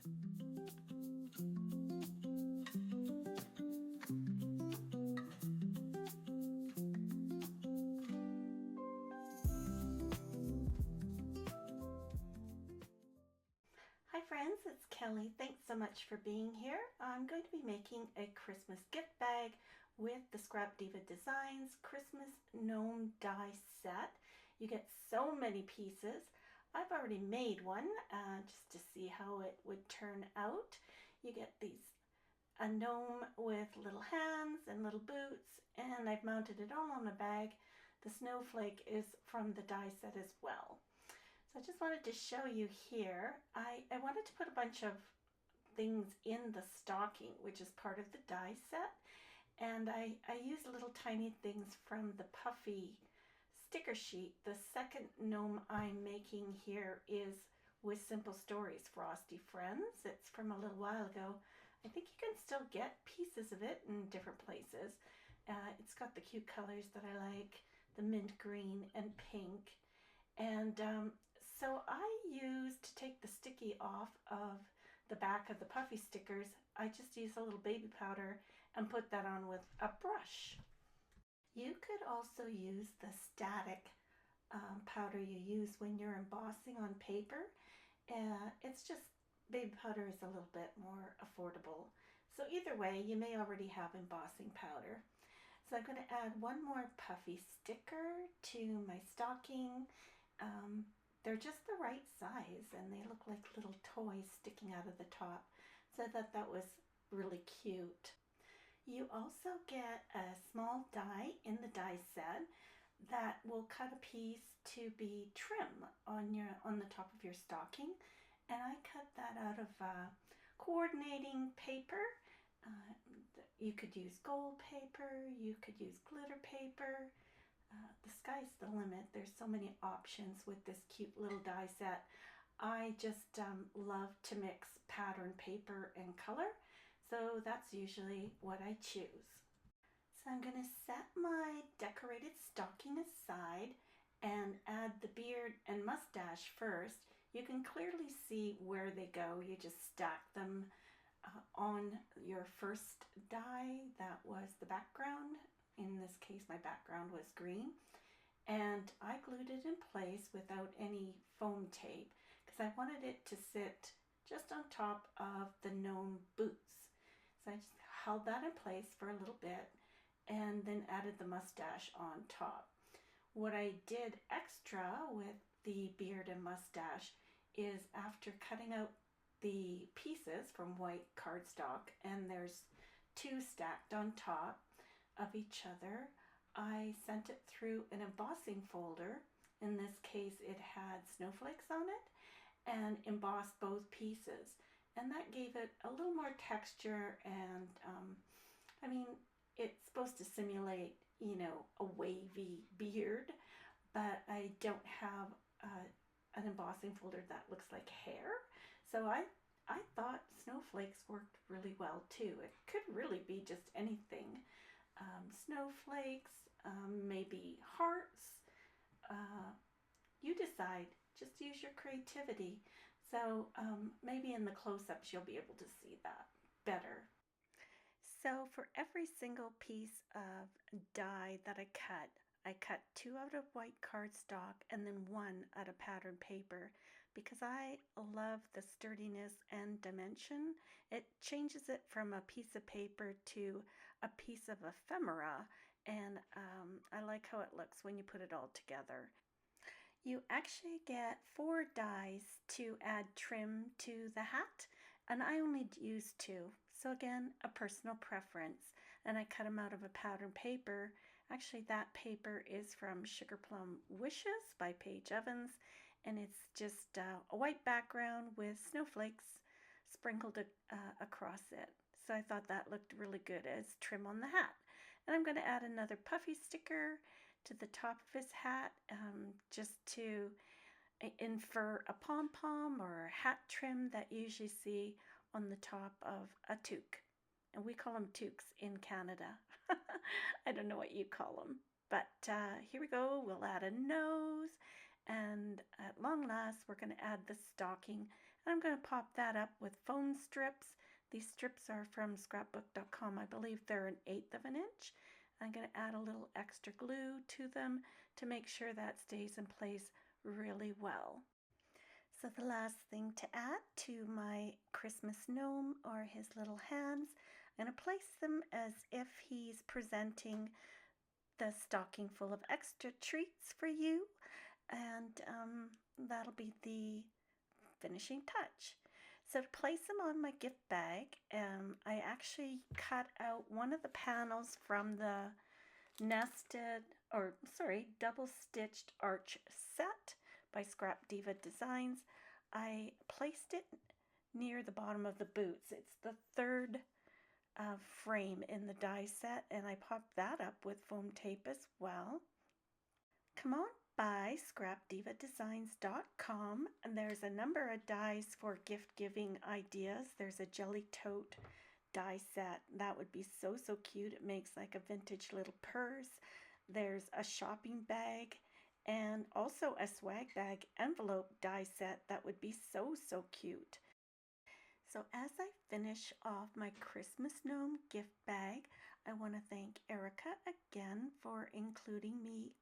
Hi friends, it's Kelly. Thanks so much for being here. I'm going to be making a Christmas gift bag with the Scrap Diva Designs Christmas Gnome die set. You get so many pieces. I've already made one just to see how it would turn out. You get a gnome with little hands and little boots, and I've mounted it all on a bag. The snowflake is from the die set as well. So I just wanted to show you here. I wanted to put a bunch of things in the stocking, which is part of the die set. And I used little tiny things from the puffy sticker sheet. The second gnome I'm making here is with Simple Stories Frosty Friends. It's from a little while ago. I think you can still get pieces of it in different places. It's got the cute colors that I like, the mint green and pink. And so I used, to take the sticky off of the back of the puffy stickers, I just used a little baby powder and put that on with a brush. You could also use the static powder you use when you're embossing on paper. It's just, baby powder is a little bit more affordable. So either way, you may already have embossing powder. So I'm going to add one more puffy sticker to my stocking. They're just the right size and they look like little toys sticking out of the top. So I thought that was really cute. You also get a small die in the die set that will cut a piece to be trim on the top of your stocking. And I cut that out of coordinating paper. You could use gold paper, you could use glitter paper. The sky's the limit. There's so many options with this cute little die set. I just love to mix pattern paper and color, so that's usually what I choose. So I'm going to set my decorated stocking aside and add the beard and mustache first. You can clearly see where they go. You just stack them on your first die. That was the background. In this case, my background was green. And I glued it in place without any foam tape because I wanted it to sit just on top of the gnome boots. So I just held that in place for a little bit and then added the mustache on top. What I did extra with the beard and mustache is, after cutting out the pieces from white cardstock, and there's two stacked on top of each other, I sent it through an embossing folder. In this case, it had snowflakes on it, and embossed both pieces. And that gave it a little more texture, and I mean, it's supposed to simulate, you know, a wavy beard, but I don't have an embossing folder that looks like hair. So I thought snowflakes worked really well too. It could really be just anything. Snowflakes, maybe hearts. You decide. Just use your creativity. So maybe in the close-ups you'll be able to see that better. So for every single piece of die that I cut 2 out of white cardstock and then 1 out of patterned paper because I love the sturdiness and dimension. It changes it from a piece of paper to a piece of ephemera, and I like how it looks when you put it all together. You actually get 4 dies to add trim to the hat, and I only used 2. So again, a personal preference. And I cut them out of a patterned paper. Actually, that paper is from Sugar Plum Wishes by Paige Evans, and it's just a white background with snowflakes sprinkled across it. So I thought that looked really good as trim on the hat. And I'm going to add another puffy sticker to the top of his hat, just to infer a pom-pom or hat trim that you usually see on the top of a toque. And we call them toques in Canada. I don't know what you call them. But here we go. We'll add a nose. And at long last, we're going to add the stocking. And I'm going to pop that up with foam strips. These strips are from scrapbook.com. I believe they're 1/8 of an inch. I'm going to add a little extra glue to them to make sure that stays in place really well. So the last thing to add to my Christmas gnome are his little hands. I'm going to place them as if he's presenting the stocking full of extra treats for you, and that'll be the finishing touch. So to place them on my gift bag, I actually cut out one of the panels from the double stitched arch set by Scrap Diva Designs. I placed it near the bottom of the boots. It's the third frame in the die set, and I popped that up with foam tape as well. Come on by scrapdivadesigns.com, and there's a number of dies for gift giving ideas. There's a jelly tote die set that would be so cute. It makes like a vintage little purse. There's a shopping bag and also a swag bag envelope die set that would be so cute. So as I finish off my Christmas gnome gift bag, I want to thank Erica again for including me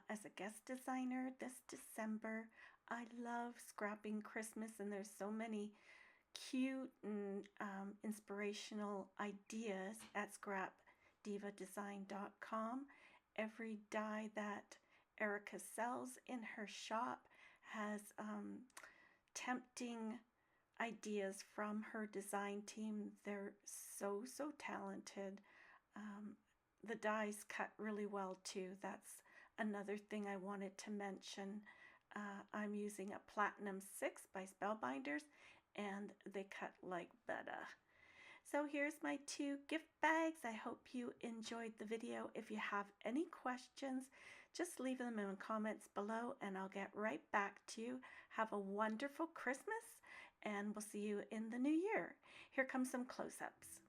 as a guest designer this December. I love scrapping Christmas, and there's so many cute and inspirational ideas at scrapdivadesign.com. Every die that Erica sells in her shop has tempting ideas from her design team. They're so talented. The dies cut really well too. That's another thing I wanted to mention. I'm using a Platinum 6 by Spellbinders, and they cut like butter. So here's my 2 gift bags. I hope you enjoyed the video. If you have any questions, just leave them in the comments below and I'll get right back to you. Have a wonderful Christmas, and we'll see you in the new year. Here comes some close-ups.